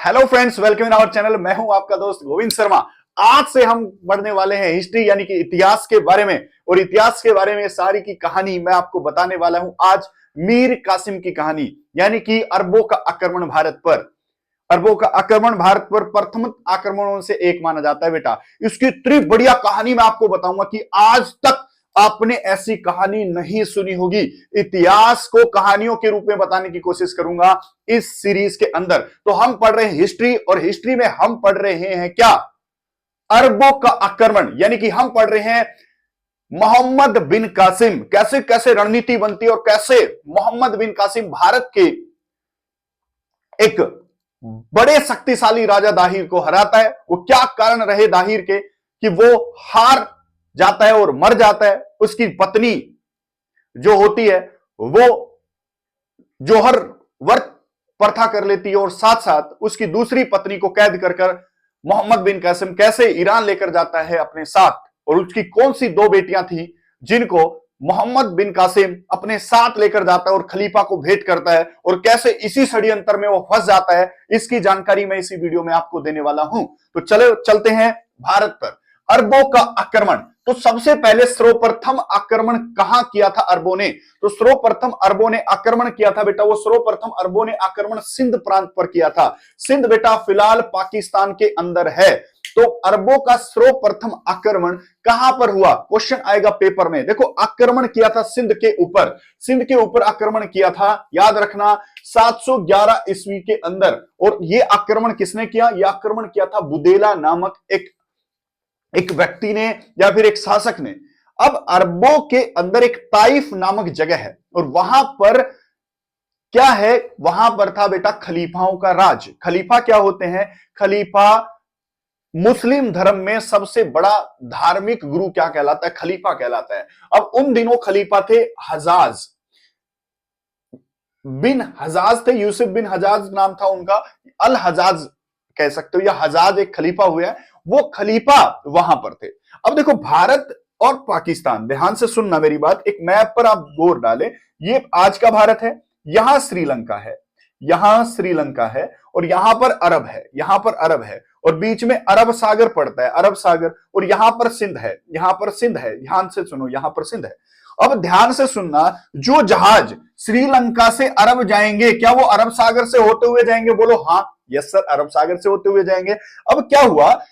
Hello friends, welcome in our channel. मैं हूं आपका दोस्त गोविंद शर्मा। आज से हम पढ़ने वाले हैं हिस्ट्री यानी कि इतिहास के बारे में। और इतिहास के बारे में सारी की कहानी मैं आपको बताने वाला हूं आज। मीर कासिम की कहानी यानी कि अरबों का आक्रमण भारत पर। अरबों का आक्रमण भारत पर प्रथम आक्रमणों से एक माना जाता है बेटा। इसकी इतनी बढ़िया कहानी मैं आपको बताऊंगा कि आज तक आपने ऐसी कहानी नहीं सुनी होगी। इतिहास को कहानियों के रूप में बताने की कोशिश करूंगा इस सीरीज के अंदर। तो हम पढ़ रहे हैं हिस्ट्री, और हिस्ट्री में हम पढ़ रहे हैं क्या? अरबों का आक्रमण। यानी कि हम पढ़ रहे हैं मोहम्मद बिन कासिम, कैसे कैसे रणनीति बनती है और कैसे मोहम्मद बिन कासिम भारत के एक बड़े शक्तिशाली राजा दाहिर को हराता है। वो क्या कारण रहे दाहिर के कि वो हार जाता है और मर जाता है। उसकी पत्नी जो होती है वो जोहर व्रत प्रथा कर लेती है, और साथ साथ उसकी दूसरी पत्नी को कैद कर मोहम्मद बिन कासिम कैसे ईरान लेकर जाता है अपने साथ। और उसकी कौन सी दो बेटियां थी जिनको मोहम्मद बिन कासिम अपने साथ लेकर जाता है और खलीफा को भेंट करता है, और कैसे इसी षड्यंत्र में वो फंस जाता है, इसकी जानकारी मैं इसी वीडियो में आपको देने वाला हूं। तो चलते हैं भारत पर। अरबों का आक्रमण। तो सबसे पहले सर्वप्रथम आक्रमण कहां किया था अरबों ने? तो सर्वप्रथम अरबों ने आक्रमण किया था बेटा, वो सर्वप्रथम अरबों ने आक्रमण सिंध प्रांत पर किया था। सिंध बेटा फिलहाल पाकिस्तान के अंदर है। तो अरबों का सर्वप्रथम आक्रमण कहां पर हुआ? क्वेश्चन आएगा पेपर में। देखो, आक्रमण किया था सिंध के ऊपर। सिंध के ऊपर आक्रमण किया था, याद रखना, 711 ईस्वी के अंदर। और यह आक्रमण किसने किया? यह आक्रमण किया था बुदेला नामक एक व्यक्ति ने या फिर एक शासक ने। अब अरबों के अंदर एक ताइफ नामक जगह है, और वहां पर क्या है? वहां पर था बेटा खलीफाओं का राज। खलीफा क्या होते हैं? खलीफा मुस्लिम धर्म में सबसे बड़ा धार्मिक गुरु क्या कहलाता है? खलीफा कहलाता है। अब उन दिनों खलीफा थे हजाज बिन हजाज थे, यूसुफ बिन हजाज नाम था उनका, अल हजाज कह सकते हो, या हजाज एक खलीफा हुआ है, वो खलीफा वहां पर थे। अब देखो, भारत और पाकिस्तान, ध्यान से सुनना मेरी बात, एक मैप पर आप गौर डालें। ये आज का भारत है, यहां श्रीलंका है, यहां श्रीलंका है, और यहां पर अरब है, यहां पर अरब है, और बीच में अरब सागर पड़ता है, अरब सागर, और यहां पर सिंध है, यहां पर सिंध है। ध्यान से सुनो, यहां पर सिंध है। अब ध्यान से सुनना, जो जहाज श्रीलंका से अरब जाएंगे, क्या वो अरब सागर से होते हुए जाएंगे? बोलो हाँ, यस सर, अरब सागर से होते हुए जाएंगे। अब क्या हुआ,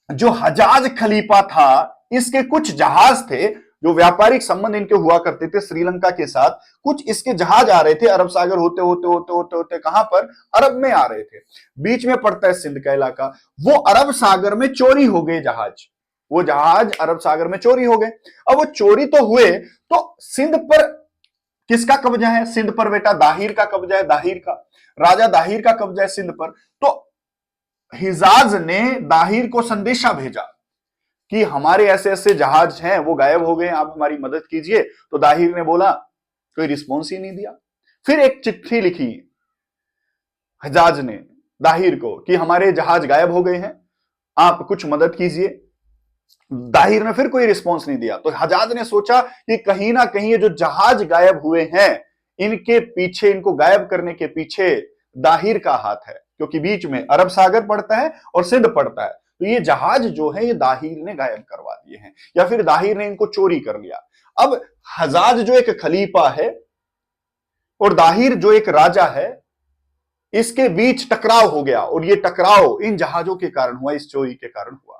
जो हजाज खलीफा था, इसके कुछ जहाज थे, जो व्यापारिक संबंध इनके हुआ करते थे श्रीलंका के साथ, कुछ इसके जहाज आ रहे थे अरब सागर होते होते होते होते होते कहां पर? अरब में आ रहे थे। बीच में पड़ता है सिंध का इलाका। वो अरब सागर में चोरी हो गए जहाज, वो जहाज अरब सागर में चोरी हो गए। अब वो चोरी तो हुए, तो सिंध पर किसका कब्जा है? सिंध पर बेटा दाहिर का कब्जा है, दाहिर का, राजा दाहिर का कब्जा है सिंध पर। तो हिजाज ने दाहिर को संदेशा भेजा कि हमारे ऐसे ऐसे जहाज हैं, वो गायब हो गए, आप हमारी मदद कीजिए। तो दाहिर ने बोला, कोई रिस्पॉन्स ही नहीं दिया। फिर एक चिट्ठी लिखी हिजाज ने दाहिर को कि हमारे जहाज गायब हो गए हैं, आप कुछ मदद कीजिए। दाहिर ने फिर कोई रिस्पॉन्स नहीं दिया। तो हजाज ने सोचा कि कहीं ना कहीं ये जो जहाज गायब हुए हैं, इनके पीछे, इनको गायब करने के पीछे दाहिर का हाथ है, क्योंकि बीच में अरब सागर पड़ता है और सिंध पड़ता है। तो ये जहाज जो है, ये दाहिर ने गायब करवा दिए हैं, या फिर दाहिर ने इनको चोरी कर लिया। अब हजाज जो एक खलीफा है और दाहिर जो एक राजा है, इसके बीच टकराव हो गया, और ये टकराव इन जहाजों के कारण हुआ, इस चोरी के कारण हुआ।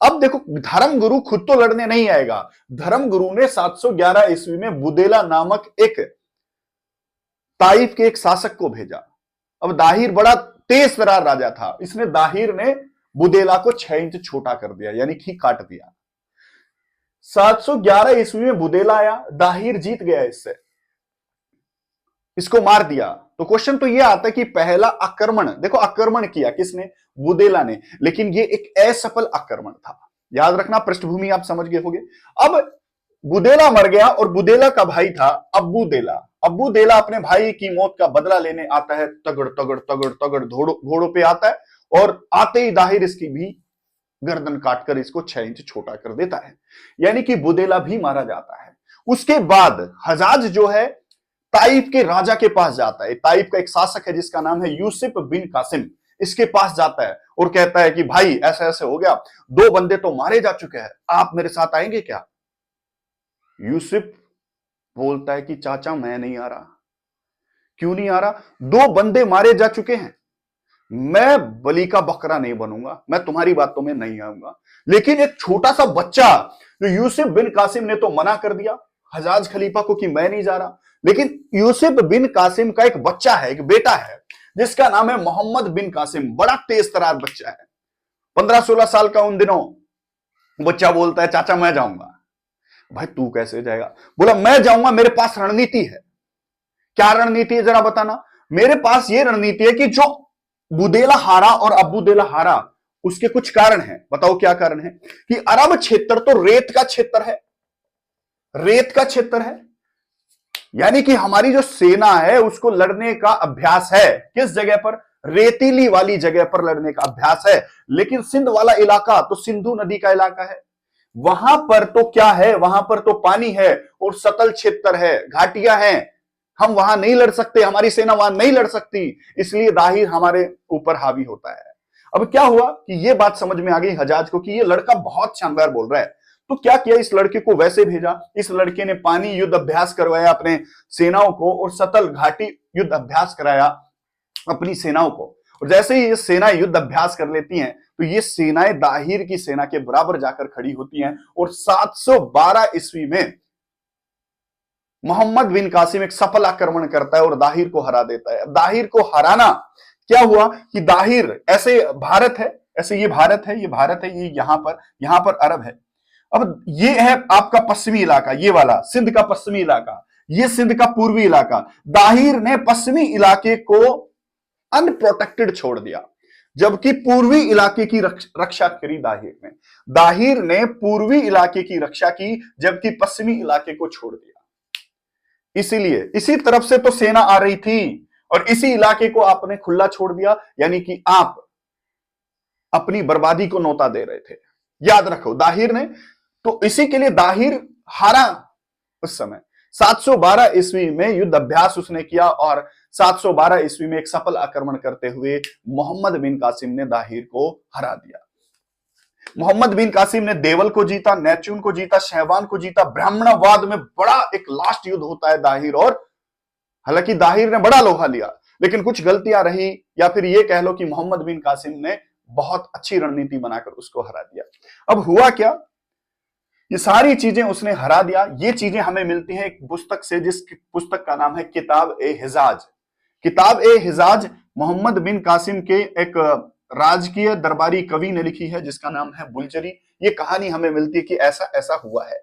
अब देखो, धर्मगुरु खुद तो लड़ने नहीं आएगा। धर्मगुरु ने 711 ईस्वी में बुदेला नामक एक ताइफ के एक शासक को भेजा। अब दाहिर बड़ा तेज तर्रार राजा था, इसने दाहिर ने बुदेला को 6 इंच छोटा कर दिया, यानी कि काट दिया। 711 ईस्वी में बुदेला आया, दाहिर जीत गया, इसको मार दिया। तो क्वेश्चन तो यह आता है कि पहला आक्रमण, देखो आक्रमण किया किसने? बुदेला ने, लेकिन यह एक असफल आक्रमण था। याद रखना, पृष्ठभूमि आप समझ गए होंगे। अब बुदेला मर गया, और बुदेला का भाई था अब्बू देला। अब्बू देला अपने भाई की मौत का बदला लेने आता है, तगड़ तगड़ तगड़ तगड़ घोड़ों पे आता है, और आते ही दाहिर इसकी भी गर्दन काटकर इसको 6 इंच छोटा कर देता है, यानी कि बुदेला भी मारा जाता है। उसके बाद हजाज जो है ताइफ के राजा के पास जाता है। ताइफ का एक शासक है जिसका नाम है यूसुफ बिन कासिम। इसके पास जाता है और कहता है कि भाई ऐसा ऐसे हो गया, 2 बंदे तो मारे जा चुके हैं, आप मेरे साथ आएंगे क्या? यूसुफ बोलता है कि चाचा मैं नहीं आ रहा। क्यों नहीं आ रहा? 2 बंदे मारे जा चुके हैं, मैं बलि का बकरा नहीं बनूंगा, मैं तुम्हारी बातों में नहीं आऊंगा। लेकिन एक छोटा सा बच्चा जो यूसुफ बिन कासिम ने तो मना कर दिया हजाज खलीफा को कि मैं नहीं जा रहा। लेकिन यूसुफ बिन कासिम का एक बच्चा है, एक बेटा है जिसका नाम है मोहम्मद बिन कासिम, बड़ा तेज तरार बच्चा है, 15-16 साल का उन दिनों। बच्चा बोलता है चाचा मैं जाऊंगा। भाई तू कैसे जाएगा? बोला मैं जाऊंगा, मेरे पास रणनीति है। क्या रणनीति है जरा बताना? मेरे पास ये रणनीति है कि जो बुदेला हारा और अबूदेला हारा उसके कुछ कारण हैं। बताओ क्या कारण है? कि अरब क्षेत्र तो रेत का क्षेत्र है, रेत का क्षेत्र है, यानी कि हमारी जो सेना है उसको लड़ने का अभ्यास है किस जगह पर? रेतीली वाली जगह पर लड़ने का अभ्यास है। लेकिन सिंध वाला इलाका तो सिंधु नदी का इलाका है, वहां पर तो क्या है? वहां पर तो पानी है और सतल क्षेत्र है, घाटियां हैं, हम वहां नहीं लड़ सकते, हमारी सेना वहां नहीं लड़ सकती, इसलिए दाहिर हमारे ऊपर हावी होता है। अब क्या हुआ कि ये बात समझ में आ गई हजाज को कि ये लड़का बहुत शानदार बोल रहा है। तो क्या किया, इस लड़के को वैसे भेजा। इस लड़के ने पानी युद्ध अभ्यास करवाया अपने सेनाओं को और सतल घाटी युद्ध अभ्यास कराया अपनी सेनाओं को। और जैसे ही ये सेना युद्ध अभ्यास कर लेती हैं तो ये सेनाएं दाहिर की सेना के बराबर जाकर खड़ी होती हैं और 712 ईस्वी में मोहम्मद बिन कासिम एक सफल आक्रमण करता है और दाहिर को हरा देता है। दाहिर को हराना क्या हुआ कि दाहिर ऐसे भारत है, ऐसे ये भारत है, ये भारत है, ये यहां पर अरब है। अब ये है आपका पश्चिमी इलाका, ये वाला सिंध का पश्चिमी इलाका, ये सिंध का पूर्वी इलाका। दाहिर ने पश्चिमी इलाके को अनप्रोटेक्टेड छोड़ दिया, जबकि पूर्वी इलाके की रक्षा करी दाहिर ने। दाहिर ने पूर्वी इलाके की रक्षा की जबकि पश्चिमी इलाके को छोड़ दिया। इसीलिए इसी तरफ से तो सेना आ रही थी और इसी इलाके को आपने खुला छोड़ दिया, यानी कि आप अपनी बर्बादी को नौता दे रहे थे। याद रखो दाहिर ने, तो इसी के लिए दाहिर हारा उस समय। 712 ईस्वी में युद्ध अभ्यास उसने किया और 712 ईस्वी में एक सफल आक्रमण करते हुए मोहम्मद बिन कासिम ने दाहिर को हरा दिया। मोहम्मद बिन कासिम ने देवल को जीता, नेचुन को जीता, शहवान को जीता। ब्राह्मणवाद में बड़ा एक लास्ट युद्ध होता है दाहिर और, हालांकि दाहिर ने बड़ा लोहा लिया लेकिन कुछ गलतियां रही, या फिर ये कह लो कि मोहम्मद बिन कासिम ने बहुत अच्छी रणनीति बनाकर उसको हरा दिया। अब हुआ क्या, ये सारी चीजें उसने हरा दिया। ये चीजें हमें मिलती हैं एक पुस्तक से, जिस पुस्तक का नाम है किताब ए हिजाज। किताब ए हिजाज मोहम्मद बिन कासिम के एक राजकीय दरबारी कवि ने लिखी है जिसका नाम है बुलचरी। ये कहानी हमें मिलती है कि ऐसा ऐसा हुआ है,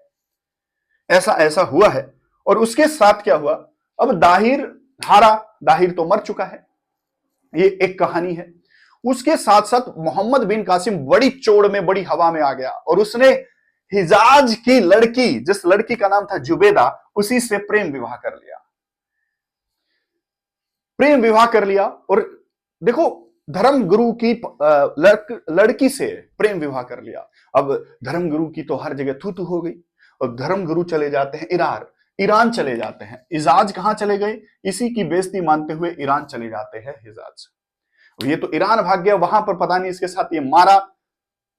ऐसा ऐसा हुआ है। और उसके साथ क्या हुआ, अब दाहिर हारा, दाहिर तो मर चुका है, ये एक कहानी है। उसके साथ साथ मोहम्मद बिन कासिम बड़ी चोड़ में, बड़ी हवा में आ गया और उसने हिजाज की लड़की, जिस लड़की का नाम था जुबेदा, उसी से प्रेम विवाह कर लिया। प्रेम विवाह कर लिया और देखो, धर्मगुरु की लड़की से प्रेम विवाह कर लिया। अब धर्मगुरु की तो हर जगह थू थू हो गई और धर्मगुरु चले जाते हैं ईरान चले जाते हैं। हिजाज कहां चले गए? इसी की बेइज्जती मानते हुए ईरान चले जाते हैं हिजाज। ये तो ईरान भाग गया, वहां पर पता नहीं इसके साथ ये मारा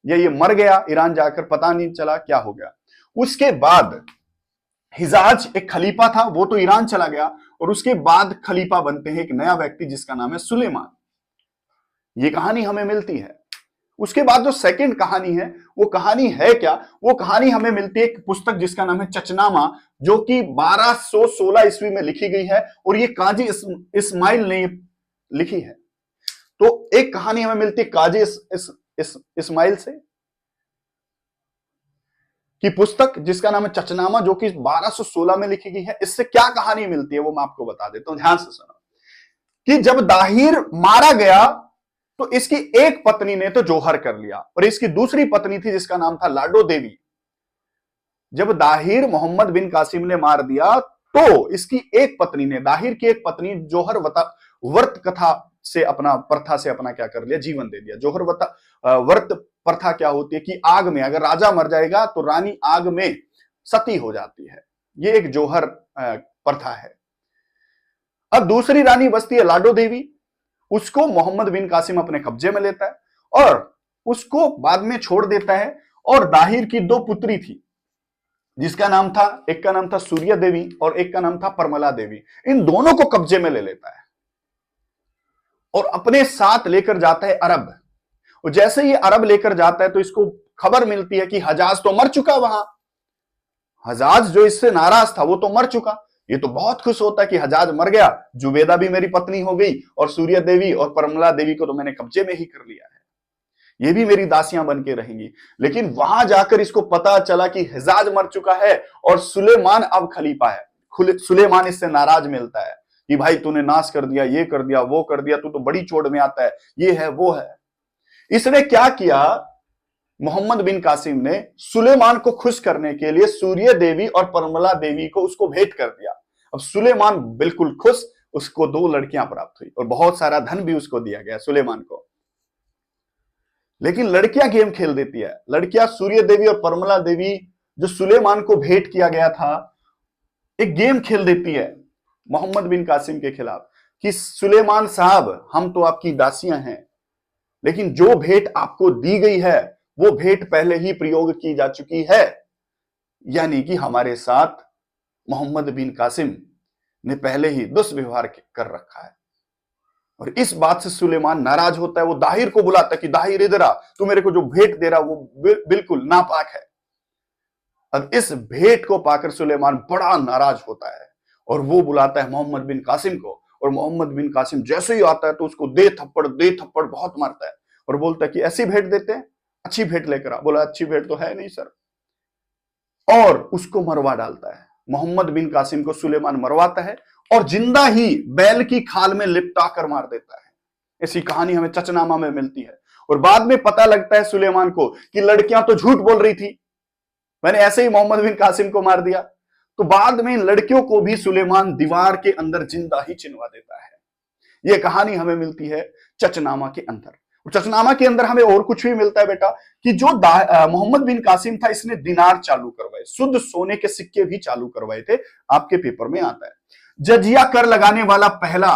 या ये मर गया ईरान जाकर, पता नहीं चला क्या हो गया। उसके बाद हिजाज एक खलीफा था, वो तो ईरान चला गया और उसके बाद खलीफा बनते हैं एक नया व्यक्ति जिसका नाम है सुलेमान। ये कहानी हमें मिलती है। उसके बाद जो सेकंड कहानी है वो कहानी है क्या? वो कहानी हमें मिलती है एक पुस्तक जिसका नाम है चचनामा, जो कि 1216 ईस्वी में लिखी गई है और ये काजी इस्माइल ने लिखी है। तो एक कहानी हमें मिलती है काजी इस्माइल से की पुस्तक जिसका नाम है चचनामा, जो कि 1216 में लिखी गई है। इससे क्या कहानी मिलती है वो मैं आपको बता देता हूं, ध्यान से सुनो। कि जब दाहिर मारा गया तो इसकी एक पत्नी ने तो जोहर कर लिया और इसकी दूसरी पत्नी थी जिसका नाम था लाडो देवी। जब दाहिर मोहम्मद बिन कासिम ने मार दिया तो इसकी एक पत्नी ने, दाहिर की एक पत्नी जोहर वर्त कथा से अपना, प्रथा से अपना क्या कर लिया, जीवन दे दिया। जोहर वर्त प्रथा क्या होती है कि आग में अगर राजा मर जाएगा तो रानी आग में सती हो जाती है, ये एक जोहर प्रथा है। अब दूसरी रानी बसती है लाडो देवी उसको मोहम्मद बिन कासिम अपने कब्जे में लेता है और उसको बाद में छोड़ देता है। और दाहिर की दो पुत्री थी, जिसका नाम था, एक का नाम था सूर्य देवी और एक का नाम था परमला देवी। इन दोनों को कब्जे में ले लेता है और अपने साथ लेकर जाता है अरब। और जैसे ही अरब लेकर जाता है तो इसको खबर मिलती है कि हजाज तो मर चुका वहां। हजाज जो इससे नाराज था वो तो मर चुका। ये तो बहुत खुश होता है कि हजाज मर गया, जुबेदा भी मेरी पत्नी हो गई और सूर्य देवी और परमला देवी को तो मैंने कब्जे में ही कर लिया है, ये भी मेरी दासियां बन के रहेंगी। लेकिन वहां जाकर इसको पता चला कि हजाज मर चुका है और सुलेमान अब खलीफा है। सुलेमान इससे नाराज मिलता है कि भाई तूने नाश कर दिया, ये कर दिया, वो कर दिया, तू तो बड़ी चोट में आता है, ये है वो है। इसने क्या किया, मोहम्मद बिन कासिम ने सुलेमान को खुश करने के लिए सूर्य देवी और परमला देवी को उसको भेंट कर दिया। अब सुलेमान बिल्कुल खुश, उसको दो लड़कियां प्राप्त हुई और बहुत सारा धन भी उसको दिया गया सुलेमान को। लेकिन लड़कियां गेम खेल देती है। लड़कियां सूर्य देवी और परमला देवी, जो सुलेमान को भेंट किया गया था, एक गेम खेल देती है मोहम्मद बिन कासिम के खिलाफ कि सुलेमान साहब, हम तो आपकी दासियां हैं, लेकिन जो भेंट आपको दी गई है वो भेंट पहले ही प्रयोग की जा चुकी है। यानी कि हमारे साथ मोहम्मद बिन कासिम ने पहले ही दुष्व्यवहार कर रखा है। और इस बात से सुलेमान नाराज होता है। वो दाहिर को बुलाता है कि दाहिर इधर आ, तू मेरे को जो भेंट दे रहा वो बिल्कुल नापाक है। अब इस भेंट को पाकर सुलेमान बड़ा नाराज होता है और वो बुलाता है मोहम्मद बिन कासिम को। और मोहम्मद बिन कासिम जैसे ही आता है तो उसको दे थप्पड़ बहुत मारता है और बोलता है कि ऐसी भेंट देते हैं, अच्छी भेंट लेकर आ। बोला अच्छी भेंट तो है नहीं सर, और उसको मरवा डालता है। मोहम्मद बिन कासिम को सुलेमान मरवाता है और जिंदा ही बैल की खाल में लिपटा कर मार देता है। ऐसी कहानी हमें चचनामा में मिलती है। और बाद में पता लगता है सुलेमान को कि लड़कियां तो झूठ बोल रही थी, मैंने ऐसे ही मोहम्मद बिन कासिम को मार दिया। तो बाद में इन लड़कियों को भी सुलेमान दीवार के अंदर जिंदा ही चिनवा देता है। यह कहानी हमें मिलती है चचनामा के अंदर। चचनामा के अंदर हमें और कुछ भी मिलता है बेटा, कि जो मोहम्मद बिन कासिम था, इसने दिनार चालू करवाए, शुद्ध सोने के सिक्के भी चालू करवाए थे। आपके पेपर में आता है। जजिया कर लगाने वाला पहला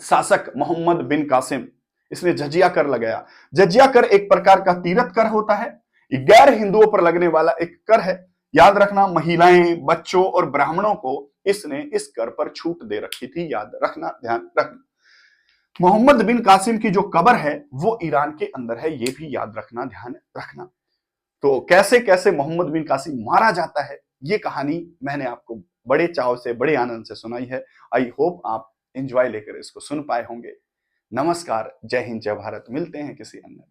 शासक मोहम्मद बिन कासिम, इसने जजिया कर लगाया। जजिया कर एक प्रकार का तीरथ कर होता है, गैर हिंदुओं पर लगने वाला एक कर है। याद रखना, महिलाएं, बच्चों और ब्राह्मणों को इसने इस कर पर छूट दे रखी थी। याद रखना, ध्यान रखना। मोहम्मद बिन कासिम की जो कब्र है वो ईरान के अंदर है, ये भी याद रखना, ध्यान रखना। तो कैसे कैसे मोहम्मद बिन कासिम मारा जाता है, ये कहानी मैंने आपको बड़े चाव से, बड़े आनंद से सुनाई है। आई होप आप एंजॉय लेकर इसको सुन पाए होंगे। नमस्कार, जय हिंद, जय भारत। मिलते हैं किसी अन्य